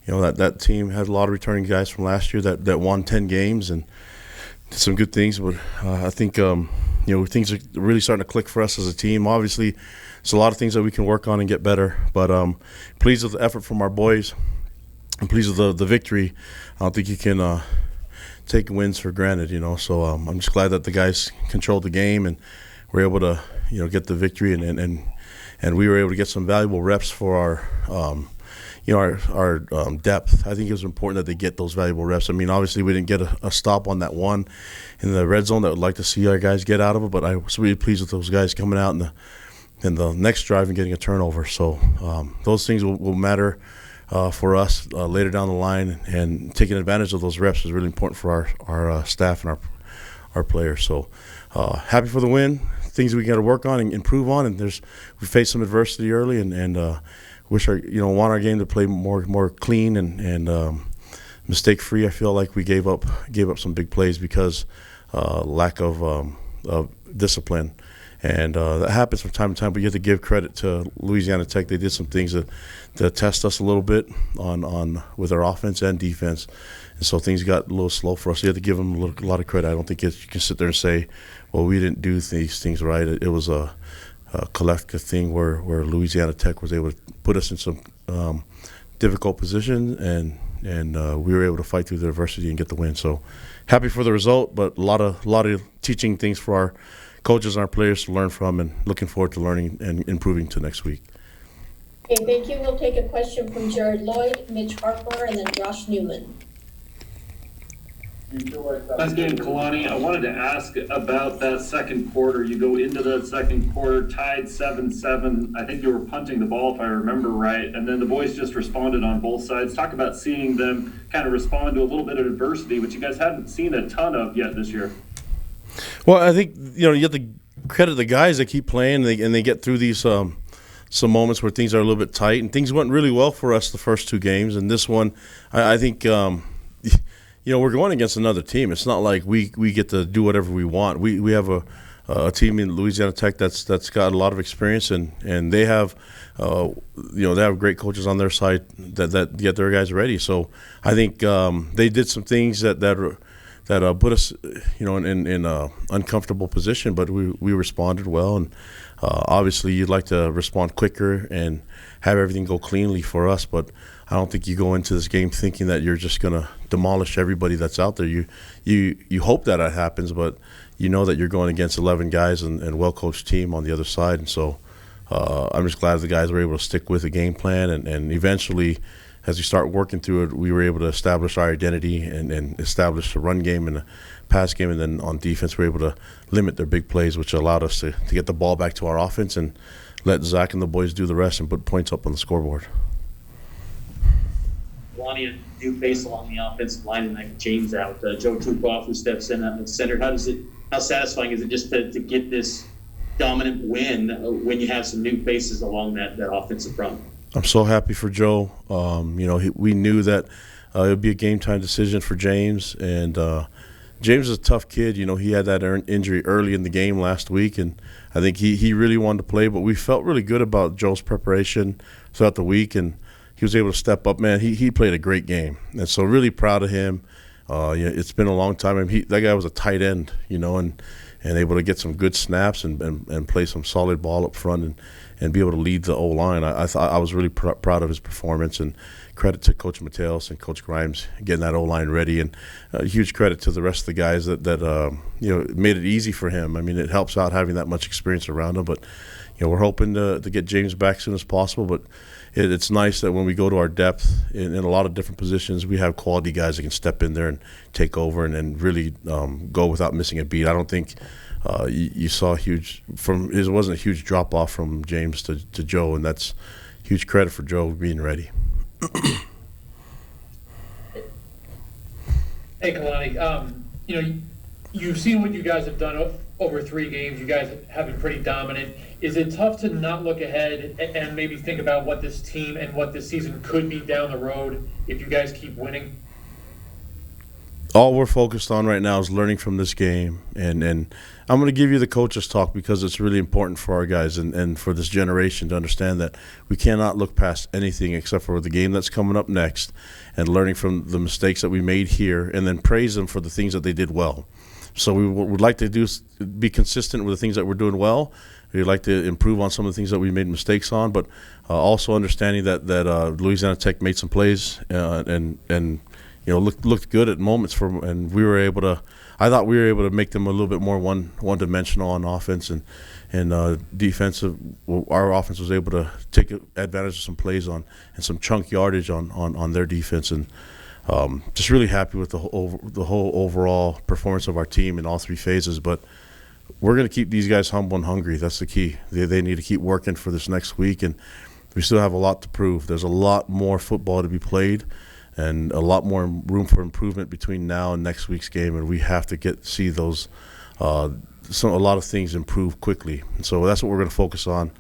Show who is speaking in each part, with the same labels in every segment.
Speaker 1: that team had a lot of returning guys from last year that won 10 games and did some good things. But I think things are really starting to click for us as a team. Obviously, there's a lot of things that we can work on and get better. But pleased with the effort from our boys. I'm pleased with the victory. I don't think you can take wins for granted, So I'm just glad that the guys controlled the game and were able to, get the victory and we were able to get some valuable reps for our depth. I think it was important that they get those valuable reps. I mean, obviously we didn't get a stop on that one in the red zone that would like to see our guys get out of it, but I was really pleased with those guys coming out in the next drive and getting a turnover. So those things will matter for us later down the line, and taking advantage of those reps is really important for our staff and our players. So happy for the win. Things we got to work on and improve on, and we faced some adversity early, and want our game to play more clean and mistake free. I feel like we gave up some big plays because lack of discipline. And that happens from time to time, but you have to give credit to Louisiana Tech. They did some things that test us a little bit on with our offense and defense, and so things got a little slow for us. You have to give them a lot of credit. I don't think you can sit there and say, well, we didn't do these things right. It was a collective thing where Louisiana Tech was able to put us in some difficult position, and we were able to fight through the adversity and get the win. So happy for the result, but a lot of teaching things for our coaches and our players to learn from, and looking forward to learning and improving to next week.
Speaker 2: Okay, thank you. We'll take a question from Jared Lloyd, Mitch Harper, and then Josh Newman.
Speaker 3: Nice game, Kalani. I wanted to ask about that second quarter. You go into the second quarter tied 7-7. I think you were punting the ball, if I remember right, and then the boys just responded on both sides. Talk about seeing them kind of respond to a little bit of adversity, which you guys hadn't seen a ton of yet this year.
Speaker 1: Well, I think you have to credit the guys that keep playing, and they get through these some moments where things are a little bit tight, and things went really well for us the first two games. And this one, I think we're going against another team. It's not like we get to do whatever we want. We have a team in Louisiana Tech that's got a lot of experience, and they have they have great coaches on their side that get their guys ready. So I think they did some things that put us, in an uncomfortable position, but we responded well. And obviously, you'd like to respond quicker and have everything go cleanly for us. But I don't think you go into this game thinking that you're just going to demolish everybody that's out there. You hope that happens, but you know that you're going against 11 guys and a well-coached team on the other side. And so I'm just glad the guys were able to stick with the game plan, and eventually, as we start working through it, we were able to establish our identity and establish a run game and a pass game. And then on defense, we were able to limit their big plays, which allowed us to get the ball back to our offense and let Zach and the boys do the rest and put points up on the scoreboard.
Speaker 4: Kalani, a new face along the offensive line tonight, James out. Joe Tukoff, who steps in at center. How satisfying is it just to get this dominant win when you have some new faces along that offensive front?
Speaker 1: I'm so happy for Joe. We knew that it would be a game-time decision for James, and James is a tough kid. He had that injury early in the game last week, and I think he really wanted to play, but we felt really good about Joe's preparation throughout the week, and he was able to step up. Man, he played a great game, and so really proud of him. It's been a long time. I mean, that guy was a tight end, and able to get some good snaps and play some solid ball up front and be able to lead the O-line. I thought I was really proud of his performance, and credit to Coach Mateos and Coach Grimes getting that O-line ready, and huge credit to the rest of the guys that made it easy for him. I mean, it helps out having that much experience around him, but we're hoping to get James back as soon as possible. But it's nice that when we go to our depth in a lot of different positions, we have quality guys that can step in there and take over and really go without missing a beat. I don't think you saw it wasn't a huge drop off from James to Joe, and that's huge credit for Joe being ready.
Speaker 5: Hey, Kalani, you've seen what you guys have done over 3 games. You guys have been pretty dominant. Is it tough to not look ahead and maybe think about what this team and what this season could be down the road if you guys keep winning?
Speaker 1: all we're focused on right now is learning from this game, and I'm going to give you the coaches talk because it's really important for our guys and for this generation to understand that we cannot look past anything except for the game that's coming up next and learning from the mistakes that we made here and then praise them for the things that they did well. So we would like to be consistent with the things that we're doing well. We'd like to improve on some of the things that we made mistakes on, but also understanding that Louisiana Tech made some plays and looked good at moments and we were able to. I thought we were able to make them a little bit more one-dimensional on offense and defensive. Our offense was able to take advantage of some plays and some chunk yardage on their defense, and just really happy with the whole overall performance of our team in all three phases. But we're going to keep these guys humble and hungry. That's the key. They need to keep working for this next week, and we still have a lot to prove. There's a lot more football to be played and a lot more room for improvement between now and next week's game, and we have to see those a lot of things improve quickly. And so that's what we're going to focus on.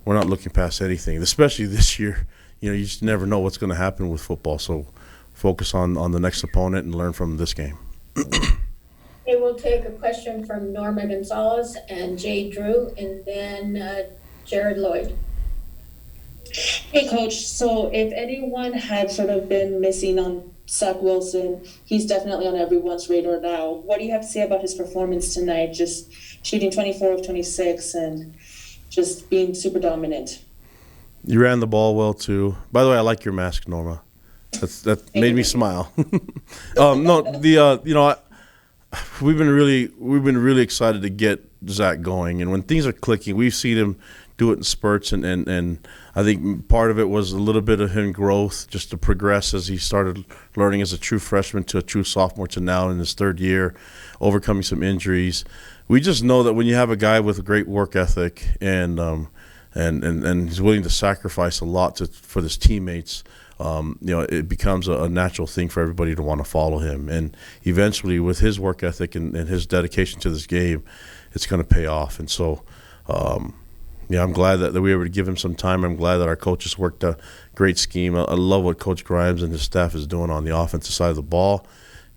Speaker 1: We're not looking past anything, especially this year. You just never know what's going to happen with football. So focus on the next opponent and learn from this game.
Speaker 2: Okay, we'll take a question from Norma Gonzalez and Jay Drew, and then Jared Lloyd.
Speaker 6: Hey, Coach. So if anyone had sort of been missing on Zach Wilson, he's definitely on everyone's radar now. What do you have to say about his performance tonight, just shooting 24 of 26 and just being super dominant?
Speaker 1: You ran the ball well, too. By the way, I like your mask, Norma. That made me smile. We've been really excited to get Zach going, and when things are clicking, we've seen him do it in spurts, and I think part of it was a little bit of him growth, just to progress as he started learning as a true freshman to a true sophomore to now in his third year, overcoming some injuries. We just know that when you have a guy with a great work ethic and he's willing to sacrifice a lot for his teammates, it becomes a natural thing for everybody to want to follow him. And eventually, with his work ethic and his dedication to this game, it's going to pay off. And so, I'm glad that we were able to give him some time. I'm glad that our coaches worked a great scheme. I love what Coach Grimes and his staff is doing on the offensive side of the ball,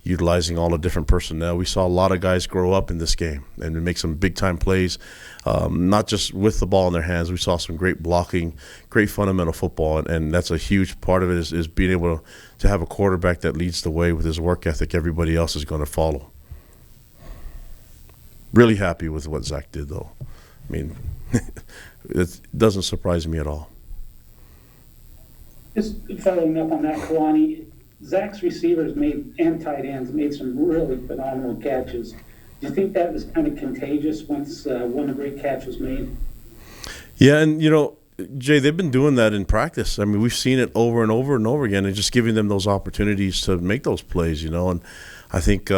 Speaker 1: utilizing all the different personnel. We saw a lot of guys grow up in this game and make some big-time plays, not just with the ball in their hands. We saw some great blocking, great fundamental football, and that's a huge part of it is being able to have a quarterback that leads the way with his work ethic. Everybody else is going to follow. Really happy with what Zach did, though. I mean, it doesn't surprise me at all.
Speaker 7: Just following up on that, Kalani, Zach's receivers and tight ends made some really phenomenal catches. Do you think that was kind of contagious once one great catch was made?
Speaker 1: Yeah, and Jay, they've been doing that in practice. I mean, we've seen it over and over and over again, and just giving them those opportunities to make those plays. And I think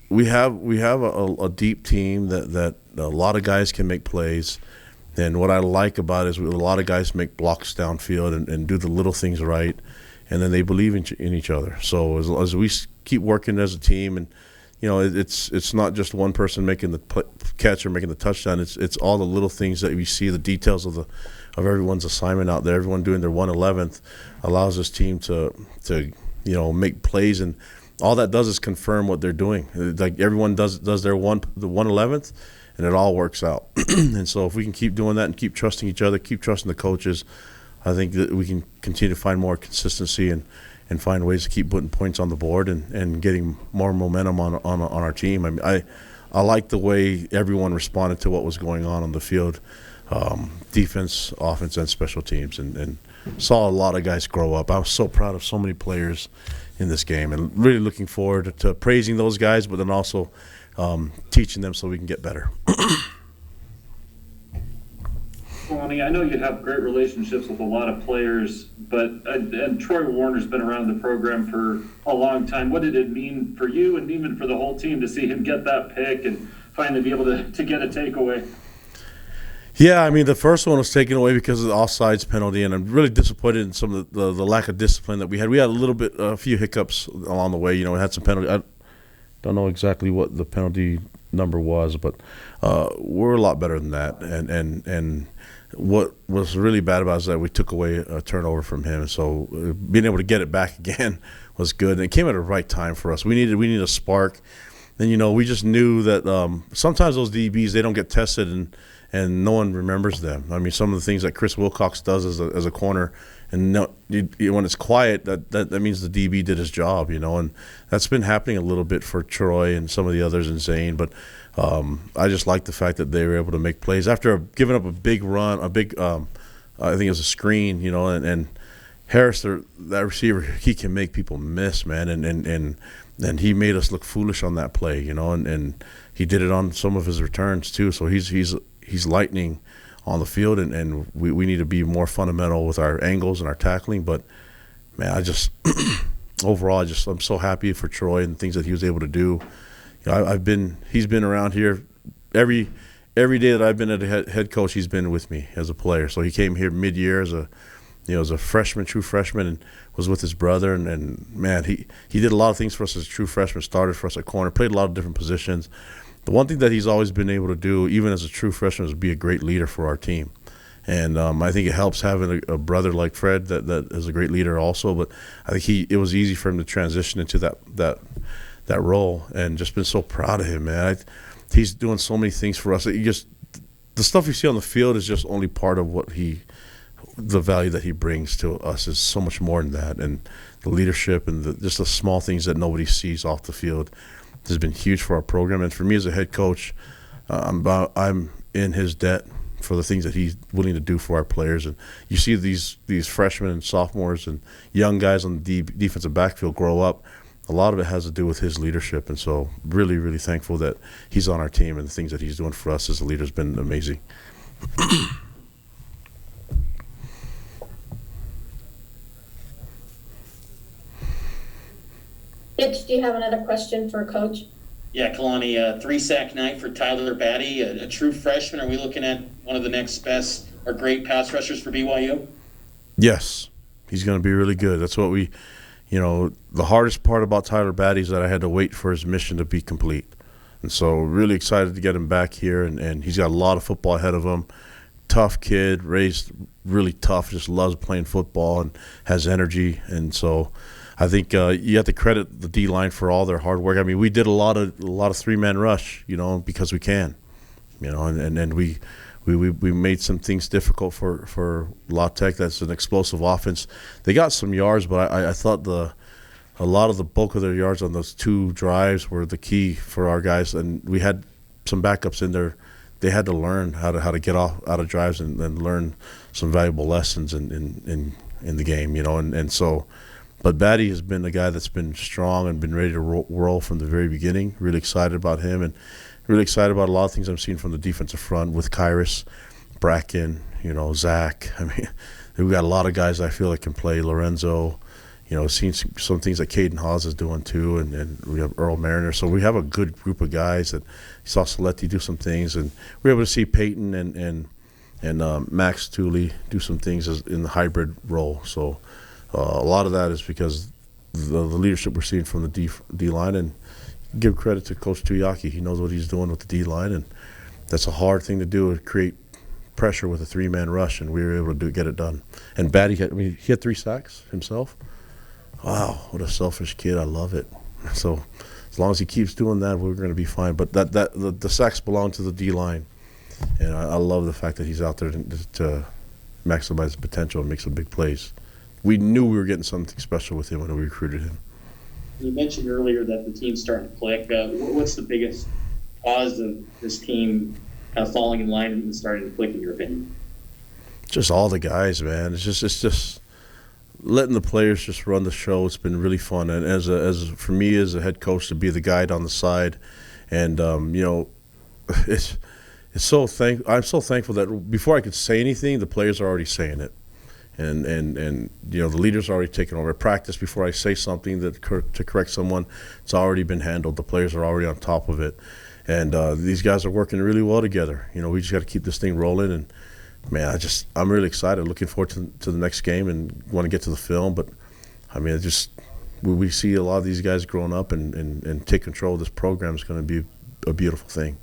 Speaker 1: we have a deep team that a lot of guys can make plays. And what I like about it is a lot of guys make blocks downfield and do the little things right, and then they believe in each other. So as we keep working as a team, and it's not just one person making the catch or making the touchdown. It's all the little things that we see, the details of everyone's assignment out there. Everyone doing their 1/11th allows this team to make plays, and all that does is confirm what they're doing. Like everyone does their the 1/11th. And it all works out. And so if we can keep doing that and keep trusting each other, keep trusting the coaches, I think that we can continue to find more consistency and find ways to keep putting points on the board and getting more momentum on our team. I mean, I like the way everyone responded to what was going on the field, defense, offense, and special teams, and saw a lot of guys grow up. I was so proud of so many players in this game and really looking forward to praising those guys, but then also teaching them so we can get better.
Speaker 3: Kalani, I know you have great relationships with a lot of players, but and Troy Warner's been around the program for a long time. What did it mean for you and even for the whole team to see him get that pick and finally be able to get a takeaway?
Speaker 1: Yeah, I mean, the first one was taken away because of the offsides penalty, and I'm really disappointed in some of the lack of discipline that we had. We had a few hiccups along the way. We had some penalty. Don't know exactly what the penalty number was, but we're a lot better than that. And what was really bad about it is that we took away a turnover from him. So being able to get it back again was good. And it came at the right time for us. We needed a spark. And, we just knew that sometimes those DBs, they don't get tested and no one remembers them. I mean, some of the things that Chris Wilcox does as a corner, and when it's quiet, that means the DB did his job, and that's been happening a little bit for Troy and some of the others in Zane. But I just like the fact that they were able to make plays after giving up a big run, I think it was a screen, and Harris, that receiver, he can make people miss, man, and he made us look foolish on that play, and he did it on some of his returns too. So he's lightning on the field, and we need to be more fundamental with our angles and our tackling. But man, I just overall, I'm so happy for Troy and things that he was able to do. He's been around here every day that I've been at a head coach. He's been with me as a player. So he came here mid-year as a freshman, true freshman, and was with his brother. And man, he did a lot of things for us as a true freshman. Started for us at corner, played a lot of different positions. The one thing that he's always been able to do, even as a true freshman, is be a great leader for our team. And I think it helps having a brother like Fred that is a great leader also. But I think it was easy for him to transition into that role, and just been so proud of him, man. He's doing so many things for us. The stuff you see on the field is just only part of the value that he brings to us is so much more than that. And the leadership and just the small things that nobody sees off the field has been huge for our program. And for me as a head coach, I'm in his debt for the things that he's willing to do for our players. And you see these freshmen and sophomores and young guys on the defensive backfield grow up. A lot of it has to do with his leadership. And so really, really thankful that he's on our team, and the things that he's doing for us as a leader has been amazing.
Speaker 2: Mitch, do you have another question for Coach?
Speaker 4: Yeah, Kalani, 3-sack night for Tyler Batty, a true freshman. Are we looking at one of the next best or great pass rushers for BYU?
Speaker 1: Yes, he's going to be really good. That's what the hardest part about Tyler Batty is that I had to wait for his mission to be complete. And so really excited to get him back here, and he's got a lot of football ahead of him. Tough kid, raised really tough, just loves playing football and has energy. And so I think you have to credit the D-line for all their hard work. I mean, we did a lot of three-man rush, because we can, and we made some things difficult for La Tech. That's an explosive offense. They got some yards, but I thought a lot of the bulk of their yards on those two drives were the key for our guys, and we had some backups in there. They had to learn how to get out of drives and learn some valuable lessons in the game, and so. But Batty has been a guy that's been strong and been ready to roll from the very beginning. Really excited about him, and really excited about a lot of things I'm seeing from the defensive front with Kyrus, Bracken, Zach. I mean, we've got a lot of guys I feel that can play. Lorenzo, seen some things that Caden Hawes is doing too, and we have Earl Mariner. So we have a good group of guys that saw Saletti do some things, and we were able to see Peyton and Max Tooley do some things in the hybrid role. So a lot of that is because the leadership we're seeing from the D-line, and give credit to Coach Tuyaki. He knows what he's doing with the D-line, and that's a hard thing to do, to create pressure with a three-man rush, and we were able to get it done. And Batty he had 3 sacks himself. Wow, what a selfish kid. I love it. So as long as he keeps doing that, we're going to be fine. But the sacks belong to the D-line, and I love the fact that he's out there to maximize his potential and make some big plays. We knew we were getting something special with him when we recruited him.
Speaker 4: You mentioned earlier that the team's starting to click. What's the biggest cause of this team kind of falling in line and starting to click, in your opinion?
Speaker 1: Just all the guys, man. It's just letting the players just run the show. It's been really fun, and as for me as a head coach, to be the guide on the side, and it's so I'm so thankful that before I could say anything, the players are already saying it. And the leaders are already taking over. At practice, before I say something to correct someone, it's already been handled. The players are already on top of it, and these guys are working really well together. We just got to keep this thing rolling. And man, I'm really excited. Looking forward to the next game, and want to get to the film. But I mean, we see a lot of these guys growing up and take control of this program is going to be a beautiful thing.